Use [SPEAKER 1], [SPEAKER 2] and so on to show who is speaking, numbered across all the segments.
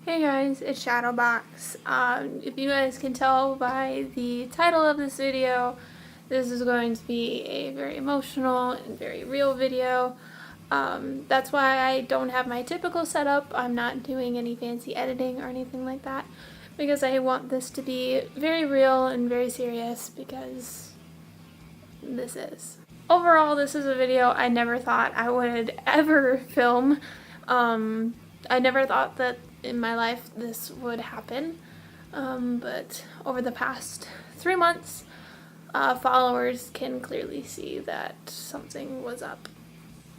[SPEAKER 1] Hey guys, it's ShadowBox. If you guys can tell by the title of this video, this is going to be a very emotional and very real video. That's why I don't have my typical setup. I'm not doing any fancy editing or anything like that, because I want this to be very real and very serious, because this is. Overall, this is a video I never thought I would ever film. I never thought that in my life this would happen, but over the past 3 months, followers can clearly see that something was up.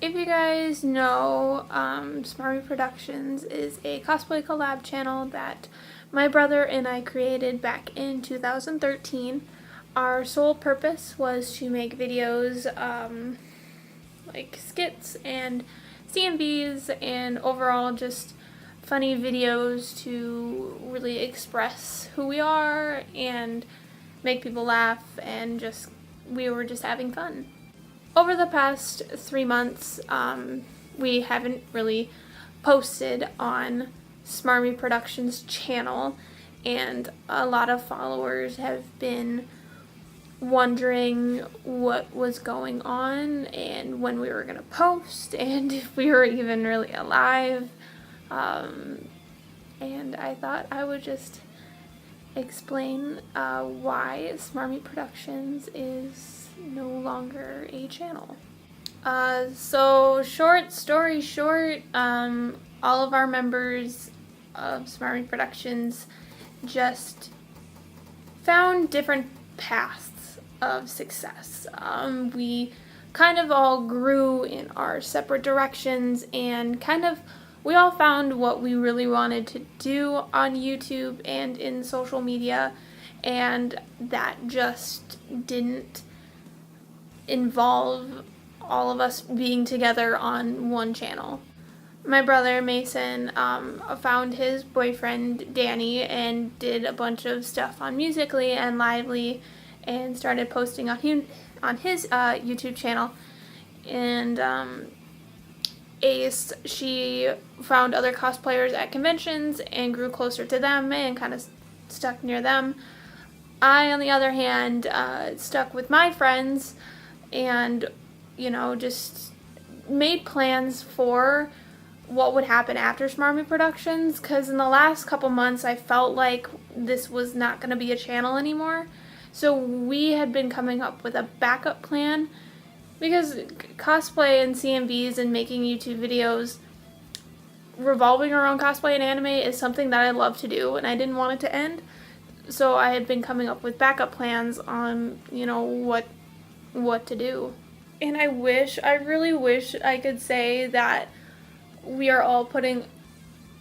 [SPEAKER 1] If you guys know, Smarmyproductions is a cosplay collab channel that my brother and I created back in 2013. Our sole purpose was to make videos like skits and CMVs and overall just funny videos to really express who we are and make people laugh, and we were just having fun. Over the past 3 months, we haven't really posted on Smarmyproductions channel, and a lot of followers have been wondering what was going on and when we were going to post and if we were even really alive. And I thought I would just explain why Smarmyproductions is no longer a channel. So short story short, all of our members of Smarmyproductions just found different paths of success. We kind of all grew in our separate directions, and we all found what we really wanted to do on YouTube and in social media, and that just didn't involve all of us being together on one channel. My brother Mason found his boyfriend Danny and did a bunch of stuff on Musical.ly and Lively and started posting on his YouTube channel. And Acee, she found other cosplayers at conventions and grew closer to them and kind of stuck near them. I, on the other hand, stuck with my friends and, just made plans for what would happen after Smarmyproductions, because in the last couple months I felt like this was not going to be a channel anymore. So we had been coming up with a backup plan, because cosplay and CMVs and making YouTube videos revolving around cosplay and anime is something that I love to do, and I didn't want it to end. So I had been coming up with backup plans on, what to do. And I really wish I could say that we are all putting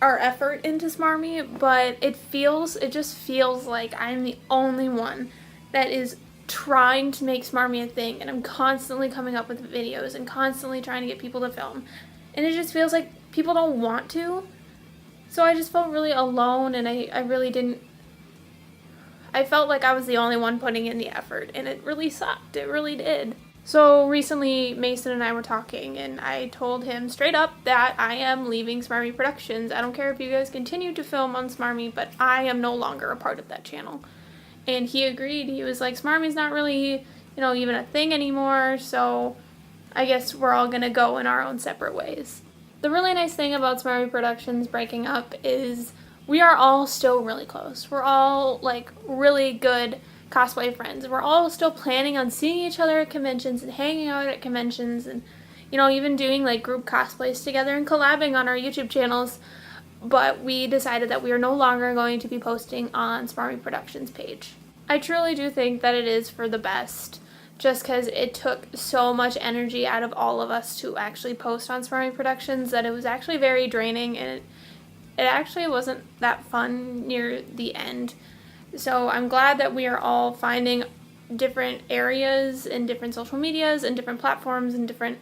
[SPEAKER 1] our effort into Smarmy, but it just feels like I'm the only one that is trying to make Smarmy a thing, and I'm constantly coming up with videos and constantly trying to get people to film, and it just feels like people don't want to. So I just felt really alone, and I felt like I was the only one putting in the effort, and it really sucked. It really did. So recently Mason and I were talking, and I told him straight up that I am leaving Smarmyproductions. I don't care if you guys continue to film on Smarmy, but I am no longer a part of that channel. And he agreed. He was like, Smarmy's not really, even a thing anymore, so I guess we're all gonna go in our own separate ways. The really nice thing about Smarmyproductions breaking up is we are all still really close. We're all, really good cosplay friends. We're all still planning on seeing each other at conventions and hanging out at conventions and, even doing, group cosplays together and collabing on our YouTube channels. But we decided that we are no longer going to be posting on Smarmyproductions page. I truly do think that it is for the best, just because it took so much energy out of all of us to actually post on Smarmyproductions that it was actually very draining, and it actually wasn't that fun near the end. So I'm glad that we are all finding different areas and different social medias and different platforms and different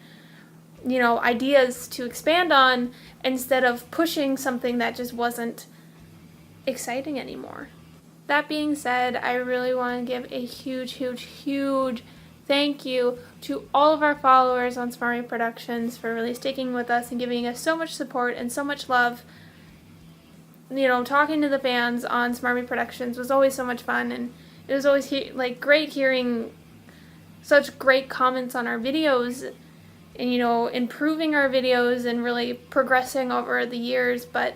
[SPEAKER 1] ideas to expand on, instead of pushing something that just wasn't exciting anymore. That being said, I really want to give a huge thank you to all of our followers on Smarmyproductions for really sticking with us and giving us so much support and so much love. you know, talking to the fans on Smarmyproductions was always so much fun, and it was always like great hearing such great comments on our videos, and you know, improving our videos and really progressing over the years. But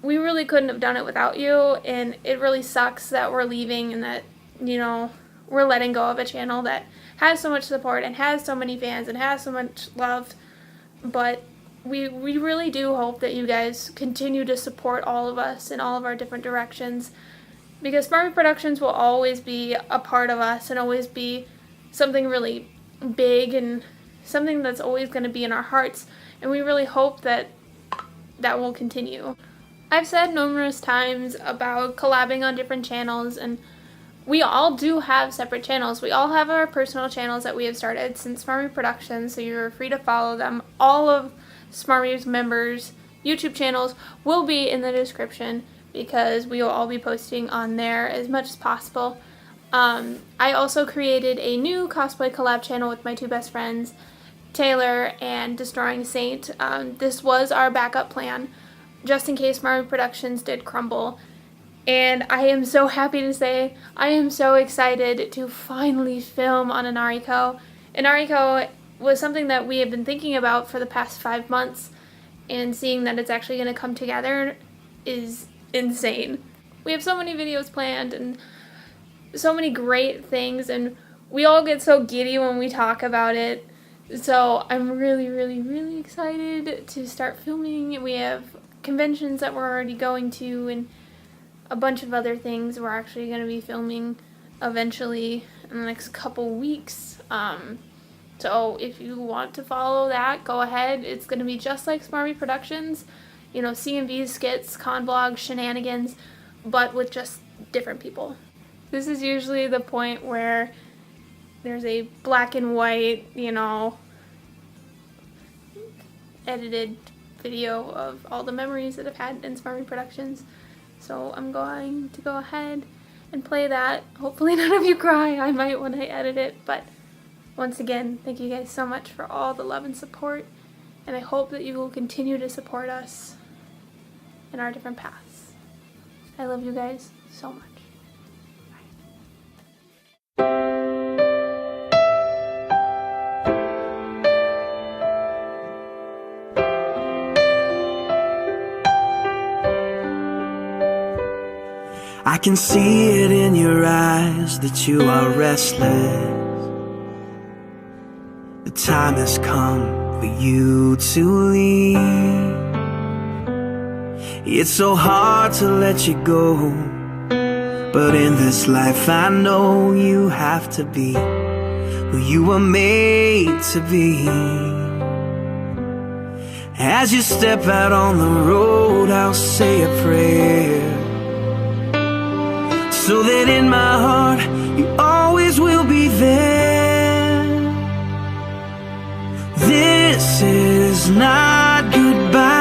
[SPEAKER 1] we really couldn't have done it without you, and it really sucks that we're leaving and that, you know, we're letting go of a channel that has so much support and has so many fans and has so much love. But we really do hope that you guys continue to support all of us in all of our different directions, because Smarmyproductions will always be a part of us and always be something really big and something that's always going to be in our hearts, and we really hope that that will continue. I've said numerous times about collabing on different channels, and we all do have separate channels. We all have our personal channels that we have started since Smarmyproductions, so you're free to follow them. All of Smarmy's members' YouTube channels will be in the description, because we will all be posting on there as much as possible. I also created a new cosplay collab channel with my two best friends, Taylor and Destroying Saint. This was our backup plan, just in case Smarmyproductions did crumble. And I am so happy to say I am so excited to finally film on InariCo. InariCo was something that we have been thinking about for the past 5 months, and seeing that it's actually going to come together is insane. We have so many videos planned and so many great things, and we all get so giddy when we talk about it. So I'm really excited to start filming. We have conventions that we're already going to, and a bunch of other things we're actually going to be filming eventually in the next couple weeks. So if you want to follow that, go ahead. It's going to be just like Smarmyproductions, you know, CMVs, skits, con vlogs, shenanigans, but with just different people. This is usually the point where there's a black and white, you know, edited video of all the memories that I've had in Smarmyproductions. So I'm going to go ahead and play that. Hopefully none of you cry. I might when I edit it, but once again, thank you guys so much for all the love and support, and I hope that you will continue to support us in our different paths. I love you guys so much.
[SPEAKER 2] I can see it in your eyes that you are restless. The time has come for you to leave. It's so hard to let you go, but in this life I know you have to be who you were made to be. As you step out on the road, I'll say a prayer, so that in my heart you always will be there. This is not goodbye.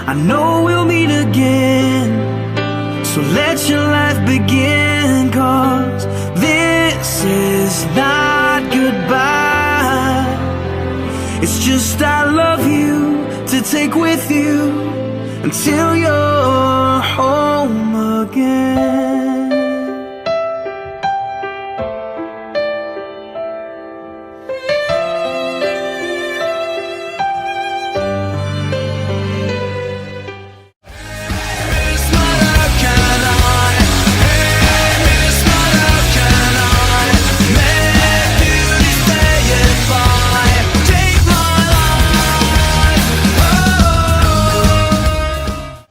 [SPEAKER 2] I know we'll meet again, so let your life begin, 'cause this is not goodbye. It's just I love you to take with you until you're home again.